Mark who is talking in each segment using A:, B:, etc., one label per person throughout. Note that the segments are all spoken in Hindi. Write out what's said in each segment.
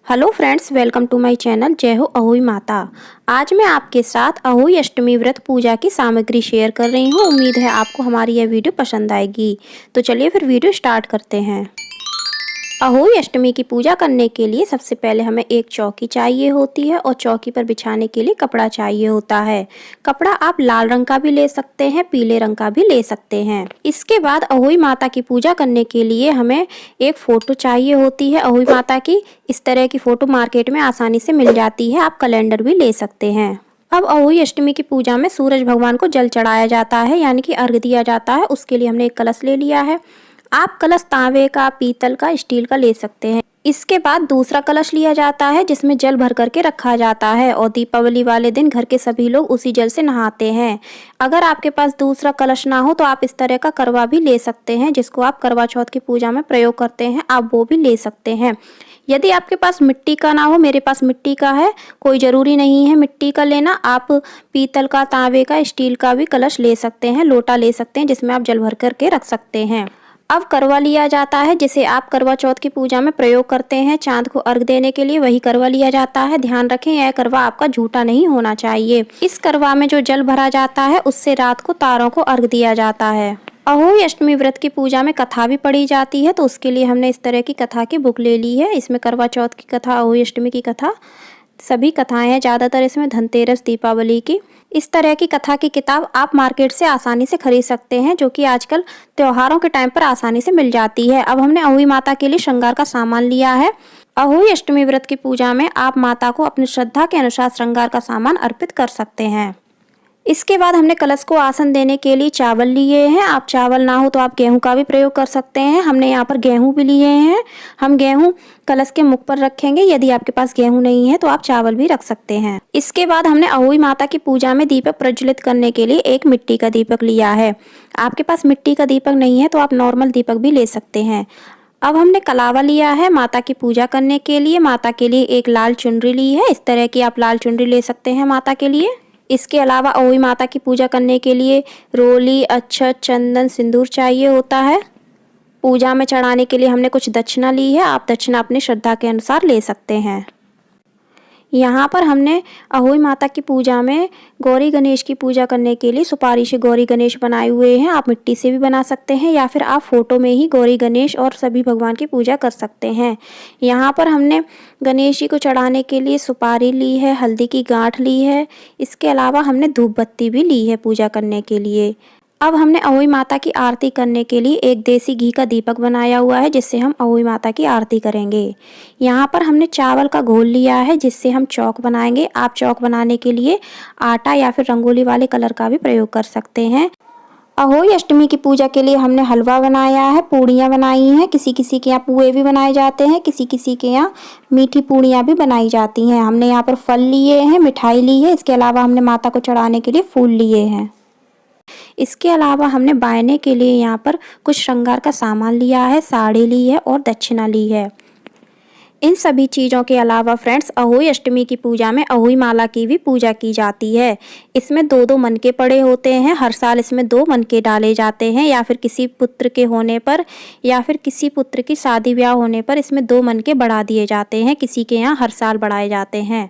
A: Hello friends, welcome to my channel जय हो अहोई माता। आज मैं आपके साथ अहोई अष्टमी व्रत पूजा की सामग्री शेयर कर रही हूँ। उम्मीद है आपको हमारी यह वीडियो पसंद आएगी। तो चलिए फिर वीडियो स्टार्ट करते हैं। अहोई अष्टमी की पूजा करने के लिए सबसे पहले हमें एक चौकी चाहिए होती है और चौकी पर बिछाने के लिए कपड़ा चाहिए होता है। कपड़ा आप लाल रंग का भी ले सकते हैं, पीले रंग का भी ले सकते हैं। इसके बाद अहोई माता की पूजा करने के लिए हमें एक फ़ोटो चाहिए होती है अहोई माता की। इस तरह की फ़ोटो मार्केट में आसानी से मिल जाती है। आप कैलेंडर भी ले सकते हैं। अब अहोई अष्टमी की पूजा में सूरज भगवान को जल चढ़ाया जाता है, यानी कि अर्घ्य दिया जाता है। उसके लिए हमने एक कलश ले लिया है। आप कलश तांबे का, पीतल का, स्टील का ले सकते हैं। इसके बाद दूसरा कलश लिया जाता है जिसमें जल भर करके रखा जाता है और दीपावली वाले दिन घर के सभी लोग उसी जल से नहाते हैं। अगर आपके पास दूसरा कलश ना हो तो आप इस तरह का करवा भी ले सकते हैं, जिसको आप करवा चौथ की पूजा में प्रयोग करते हैं, आप वो भी ले सकते हैं। यदि आपके पास मिट्टी का ना हो, मेरे पास मिट्टी का है, कोई ज़रूरी नहीं है मिट्टी का लेना। आप पीतल का, तांबे का, स्टील का भी कलश ले सकते हैं, लोटा ले सकते हैं जिसमें आप जल भर करके रख सकते हैं। अब करवा लिया जाता है जिसे आप करवा चौथ की पूजा में प्रयोग करते हैं। चांद को अर्घ देने के लिए वही करवा लिया जाता है। ध्यान रखें, यह करवा आपका झूठा नहीं होना चाहिए। इस करवा में जो जल भरा जाता है उससे रात को तारों को अर्घ दिया जाता है। अहोई अष्टमी व्रत की पूजा में कथा भी पढ़ी जाती है, तो उसके लिए हमने इस तरह की कथा की बुक ले ली है। इसमें करवा चौथ की कथा, अहोई अष्टमी की कथा, सभी कथाएं हैं। ज़्यादातर इसमें धनतेरस, दीपावली की, इस तरह की कथा की किताब आप मार्केट से आसानी से खरीद सकते हैं, जो कि आजकल त्योहारों के टाइम पर आसानी से मिल जाती है। अब हमने अहोई माता के लिए श्रृंगार का सामान लिया है। अहोई अष्टमी व्रत की पूजा में आप माता को अपनी श्रद्धा के अनुसार श्रृंगार का सामान अर्पित कर सकते हैं। इसके बाद हमने कलश को आसन देने के लिए चावल लिए हैं। आप चावल ना हो तो आप गेहूं का भी प्रयोग कर सकते हैं। हमने यहाँ पर गेहूं भी लिए हैं। हम गेहूं कलश के मुख पर रखेंगे। यदि आपके पास गेहूं नहीं है तो आप चावल भी रख सकते हैं। इसके बाद हमने अहोई माता की पूजा में दीपक प्रज्वलित करने के लिए एक मिट्टी का दीपक लिया है। आपके पास मिट्टी का दीपक नहीं है तो आप नॉर्मल दीपक भी ले सकते हैं। अब हमने कलावा लिया है माता की पूजा करने के लिए। माता के लिए एक लाल चुनरी ली है। इस तरह की आप लाल चुनरी ले सकते हैं माता के लिए। इसके अलावा अहोई माता की पूजा करने के लिए रोली, अक्षत, चंदन, सिंदूर चाहिए होता है। पूजा में चढ़ाने के लिए हमने कुछ दक्षिणा ली है। आप दक्षिणा अपनी श्रद्धा के अनुसार ले सकते हैं। यहाँ पर हमने अहोई माता की पूजा में गौरी गणेश की पूजा करने के लिए सुपारी से गौरी गणेश बनाए हुए हैं। आप मिट्टी से भी बना सकते हैं या फिर आप फोटो में ही गौरी गणेश और सभी भगवान की पूजा कर सकते हैं। यहाँ पर हमने गणेश जी को चढ़ाने के लिए सुपारी ली है, हल्दी की गांठ ली है। इसके अलावा हमने धूप बत्ती भी ली है पूजा करने के लिए। अब हमने अहोई माता की आरती करने के लिए एक देसी घी का दीपक बनाया हुआ है, जिससे हम अहोई माता की आरती करेंगे। यहाँ पर हमने चावल का घोल लिया है जिससे हम चौक बनाएंगे। आप चौक बनाने के लिए आटा या फिर रंगोली वाले कलर का भी प्रयोग कर सकते हैं। अहोई अष्टमी की पूजा के लिए हमने हलवा बनाया है, पूड़ियाँ बनाई हैं। किसी किसी के यहाँ पुए भी बनाए जाते हैं, किसी किसी के यहाँ मीठी पूड़ियाँ भी बनाई जाती हैं। हमने यहाँ पर फल लिए हैं, मिठाई ली है। इसके अलावा हमने माता को चढ़ाने के लिए फूल लिए हैं। इसके अलावा हमने बायने के लिए यहाँ पर कुछ श्रृंगार का सामान लिया है, साड़ी ली है और दक्षिणा ली है। इन सभी चीज़ों के अलावा फ्रेंड्स, अहोई अष्टमी की पूजा में अहोई माला की भी पूजा की जाती है। इसमें दो दो मनके पड़े होते हैं। हर साल इसमें 2 मनके डाले जाते हैं, या फिर किसी पुत्र के होने पर या फिर किसी पुत्र की शादी ब्याह होने पर इसमें 2 मनके बढ़ा दिए जाते हैं। किसी के यहाँ हर साल बढ़ाए जाते हैं।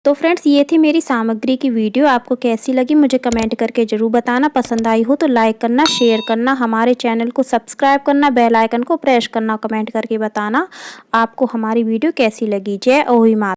A: तो फ्रेंड्स, ये थी मेरी सामग्री की वीडियो। आपको कैसी लगी मुझे कमेंट करके ज़रूर बताना। पसंद आई हो तो लाइक करना, शेयर करना, हमारे चैनल को सब्सक्राइब करना, बेल आइकन को प्रेस करना, कमेंट करके बताना आपको हमारी वीडियो कैसी लगी। जय अहोई माता।